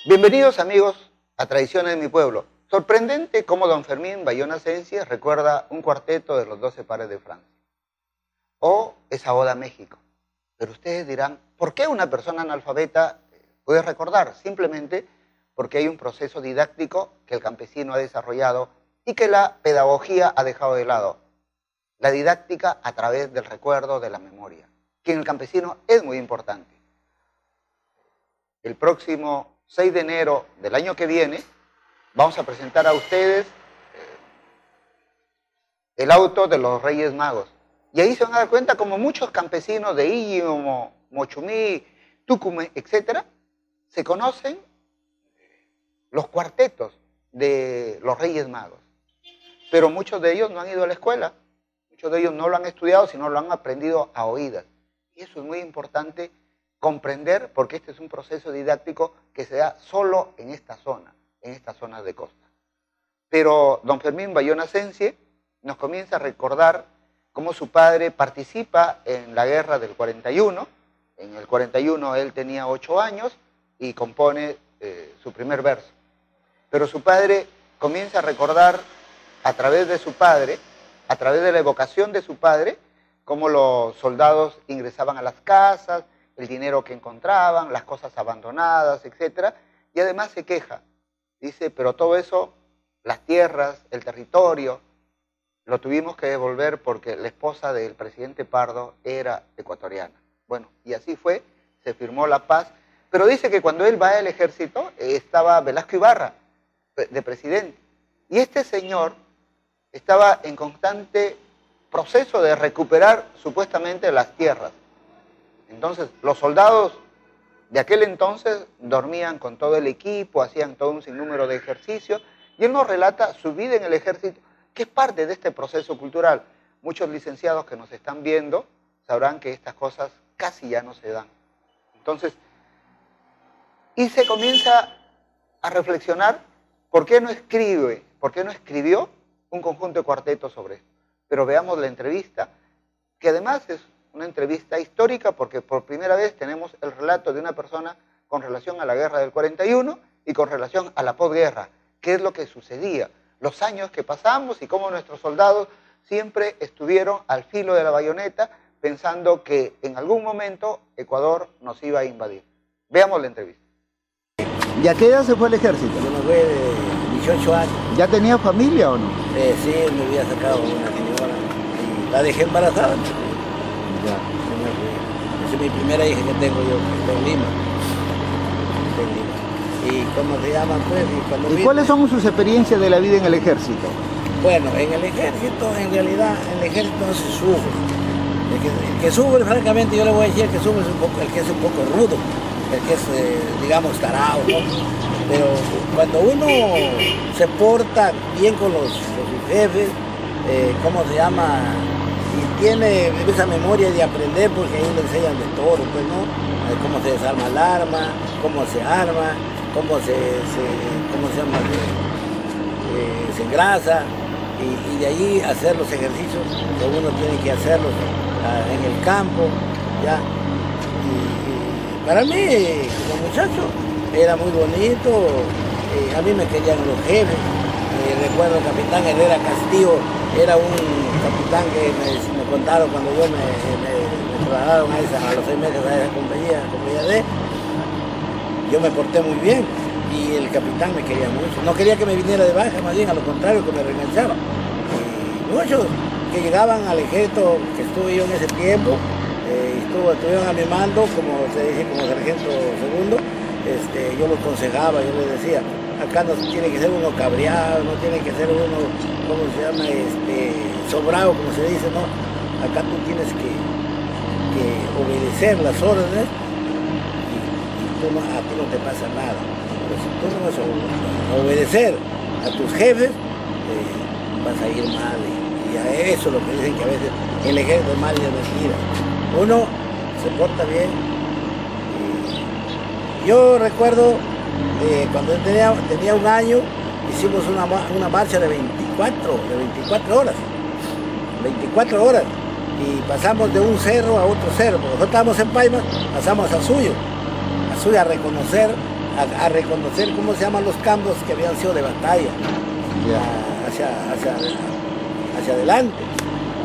Bienvenidos amigos a Tradiciones de mi Pueblo. Sorprendente cómo don Fermín Bayona Asensio recuerda un cuarteto de los 12 pares de Francia. O esa Oda a México. Pero ustedes dirán, ¿por qué una persona analfabeta puede recordar? Simplemente porque hay un proceso didáctico que el campesino ha desarrollado y que la pedagogía ha dejado de lado. La didáctica a través del recuerdo, de la memoria, que en el campesino es muy importante. El próximo 6 de enero del año que viene, vamos a presentar a ustedes el auto de los Reyes Magos. Y ahí se van a dar cuenta como muchos campesinos de Illimo, Mochumí, Tucumán, etc., se conocen los cuartetos de los Reyes Magos. Pero muchos de ellos no han ido a la escuela, muchos de ellos no lo han estudiado, sino lo han aprendido a oídas. Y eso es muy importante comprender, porque este es un proceso didáctico que se da solo en esta zona, en estas zonas de costa. Pero don Fermín Bayona Asensio nos comienza a recordar cómo su padre participa en la guerra del 41. En el 41 él tenía 8 años y compone su primer verso. Pero su padre comienza a recordar a través de su padre, a través de la evocación de su padre, cómo los soldados ingresaban a las casas, el dinero que encontraban, las cosas abandonadas, etc. Y además se queja. Dice, pero todo eso, las tierras, el territorio, lo tuvimos que devolver porque la esposa del presidente Pardo era ecuatoriana. Bueno, y así fue, se firmó la paz. Pero dice que cuando él va al ejército, estaba Velasco Ibarra, de presidente. Y este señor estaba en constante proceso de recuperar supuestamente las tierras. Entonces, los soldados de aquel entonces dormían con todo el equipo, hacían todo un sinnúmero de ejercicios, y él nos relata su vida en el ejército, que es parte de este proceso cultural. Muchos licenciados que nos están viendo sabrán que estas cosas casi ya no se dan. Entonces, y se comienza a reflexionar por qué no escribió un conjunto de cuartetos sobre esto. Pero veamos la entrevista, que además es una entrevista histórica porque por primera vez tenemos el relato de una persona con relación a la guerra del 41 y con relación a la posguerra, qué es lo que sucedía, los años que pasamos y cómo nuestros soldados siempre estuvieron al filo de la bayoneta pensando que en algún momento Ecuador nos iba a invadir. Veamos la entrevista. ¿Y a qué edad se fue al ejército? Yo me fui de 18 años. ¿Ya tenía familia o no? Sí, me había sacado una señora y la dejé embarazada. Ya. Esa es mi primera hija que tengo yo, en Lima. ¿Y cómo se llama pues? ¿Y cuáles son sus experiencias de la vida en el ejército? Bueno, en el ejército, en realidad, en el ejército no se sufre. El que sufre, francamente, yo le voy a decir, el que sufre es el que es un poco rudo, el que es, digamos, tarado, ¿no? Pero cuando uno se porta bien con sus jefes, ¿cómo se llama? Y tiene esa memoria de aprender, porque ahí le enseñan de todo, pues, ¿no? Cómo se desarma el arma, cómo se arma, cómo se llama, se engrasa, y de allí hacer los ejercicios que uno tiene que hacerlos en el campo, ¿ya? Y para mí, como muchacho, era muy bonito, a mí me querían los jefes. Recuerdo el capitán Herrera Castillo, era un capitán que me contaron cuando yo me trasladaron a los 6 meses a esa compañía D. Yo me porté muy bien y el capitán me quería mucho. No quería que me viniera de baja, más bien a lo contrario, que me reenganchaba. Y muchos que llegaban al ejército, que estuve yo en ese tiempo, estuvieron a mi mando, como se dice, como sargento segundo, yo los aconsejaba, yo les decía, acá no tiene que ser uno cabreado, no tiene que ser uno, ¿cómo se llama? Sobrado, como se dice, ¿no? Acá tú tienes que obedecer las órdenes y a ti no te pasa nada. Pero si tú no vas a obedecer a tus jefes, vas a ir mal. Y a eso lo que dicen que a veces el ejército es mal y es mentira. Uno se porta bien. Yo recuerdo cuando tenía un año, hicimos una marcha de 24 horas. 24 horas. Y pasamos de un cerro a otro cerro. Porque nosotros estábamos en Paimas, pasamos a Suyo a reconocer a reconocer cómo se llaman los campos que habían sido de batalla hacia adelante.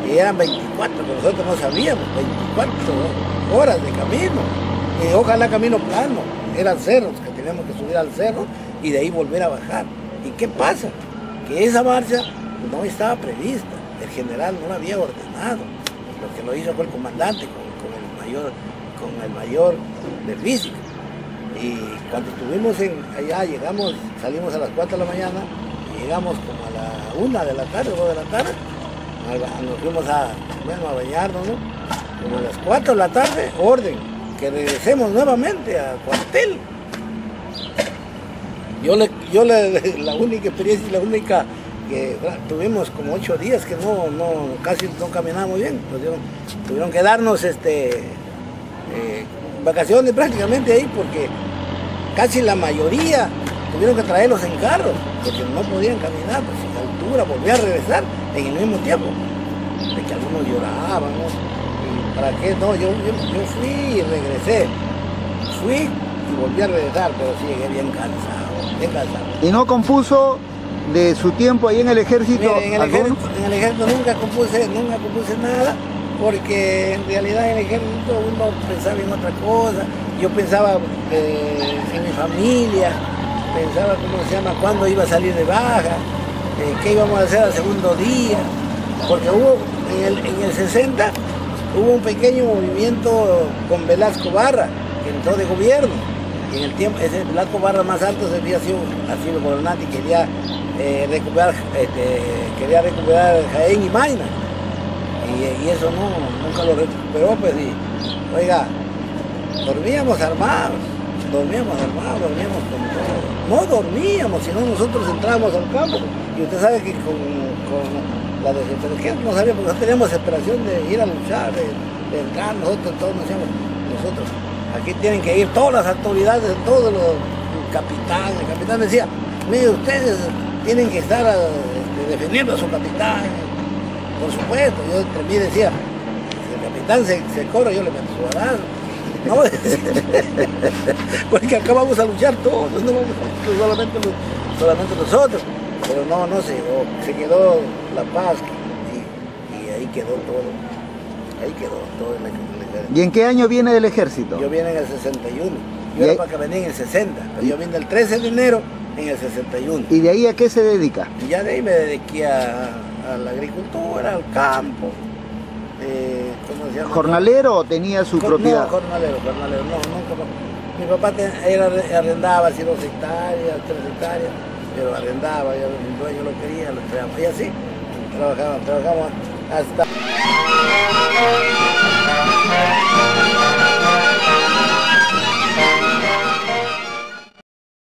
Y eran 24, que nosotros no sabíamos, 24 horas de camino. Y ojalá camino plano, eran cerros, que teníamos que subir al cerro y de ahí volver a bajar. ¿Y qué pasa? Que esa marcha no estaba prevista, el general no la había ordenado. Lo que lo hizo fue el comandante con el mayor de física. Y cuando estuvimos allá, salimos a las 4 de la mañana, y llegamos como a la 1 de la tarde, 2 de la tarde, nos fuimos a bañarnos, ¿no? Como a las 4 de la tarde, orden, que regresemos nuevamente al cuartel. La única experiencia y la única que tuvimos como 8 días que casi no caminábamos bien, tuvieron que darnos vacaciones prácticamente ahí, porque casi la mayoría tuvieron que traerlos en carros, porque no podían caminar, pues a altura, volví a regresar en el mismo tiempo, de que algunos lloraban, ¿no? ¿Y para qué? No, yo fui y regresé, fui y volví a regresar, pero sí llegué bien cansado, bien cansado. ¿Y no compuso de su tiempo ahí en el ejército? Mire, en el ejército nunca compuse nada, porque en realidad en el ejército uno pensaba en otra cosa. Yo pensaba en mi familia, pensaba, cuándo iba a salir de baja, qué íbamos a hacer al segundo día, porque hubo en el 60 hubo un pequeño movimiento con Velasco Barra, que entró de gobierno. Y en el tiempo, ese Velasco Barra más alto se había sido gobernante y quería recuperar Jaén y Maina. Y eso nunca lo recuperó, pues, y, oiga, dormíamos armados con todo. No dormíamos, sino nosotros entrábamos al campo. Y usted sabe que con la desesperación no sabíamos, no teníamos desesperación de ir a luchar, de entrar, nosotros todos nos decíamos, nosotros, aquí tienen que ir todas las autoridades, todos los capitanes. El capitán decía, mire, ustedes tienen que estar defendiendo a su capitán. Por supuesto, yo entre mí decía, si el capitán se corre, yo le meto su balazo. No, porque acá vamos a luchar todos, no vamos a solamente nosotros. Pero no se llegó, se quedó la paz y ahí quedó todo. Ahí quedó todo en el ejército. ¿Y en qué año viene del ejército? Yo vine en el 61. Yo era para que venía en el 60, pero yo vine el 13 de enero en el 61. ¿Y de ahí a qué se dedica? Y ya de ahí me dediqué a la agricultura, al campo. ¿Cómo se llama? ¿Jornalero o tenía su propiedad? No, jornalero, no, nunca. Mi papá arrendaba así 2 hectáreas, 3 hectáreas, pero arrendaba, el dueño lo quería, lo traía, y así, trabajamos hasta...